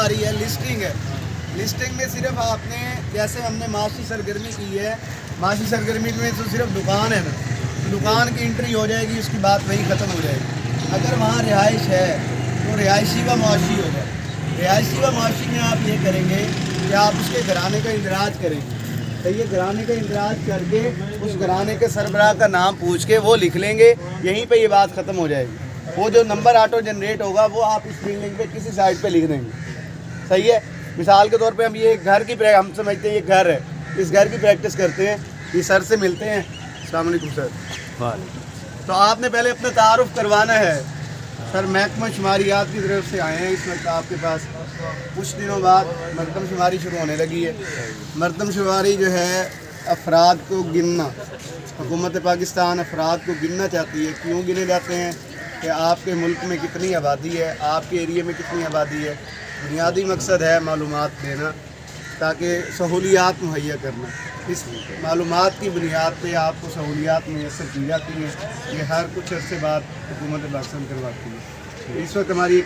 हमारी है लिस्टिंग है। लिस्टिंग में सिर्फ आपने, जैसे हमने माशी सरगर्मी की है, माशी सरगर्मी में तो सिर्फ दुकान है ना, दुकान की एंट्री हो जाएगी, उसकी बात वहीं ख़त्म हो जाएगी। अगर वहाँ रिहाइश है तो रिहायशी व मुआशी हो जाए। रिहायशी व मुआशी में आप ये करेंगे कि आप उसके घराने का इंदराज करेंगे। तो ये घराने का इंदराज करके उस घराने के सरबराह का नाम पूछ के वो लिख लेंगे, यहीं पे ये बात ख़त्म हो जाएगी। वो जो नंबर ऑटो जनरेट होगा वो आप इस बिल्डिंग पे किसी साइड पे लिख देंगे। सही है। मिसाल के तौर पे हम ये घर की हम समझते हैं ये घर है, इस घर की प्रैक्टिस करते हैं। ये सर से मिलते हैं। अस्सलाम वालेकुम सर। तो आपने पहले अपना तारुफ करवाना है। सर महकमा शुमारियात की तरफ से आए हैं इस वक्त आपके पास। कुछ दिनों बाद मरदम शुमारी शुरू होने लगी है। मरदम शुमारी जो है अफराद को गिनना, हुकूमत पाकिस्तान अफराद को गिनना चाहती है। क्यों गिने जाते हैं कि आपके मुल्क में कितनी आबादी है, आपके एरिए में कितनी आबादी है। बुनियादी मकसद है मालूमात देना ताकि सहूलियात मुहैया करना। इस मालूमात की बुनियाद पे आपको सहूलियात मैसर की जाती हैं। ये हर कुछ अरसे बाद हुकूमत पाकिस्तान करवाती है। इस वक्त हमारी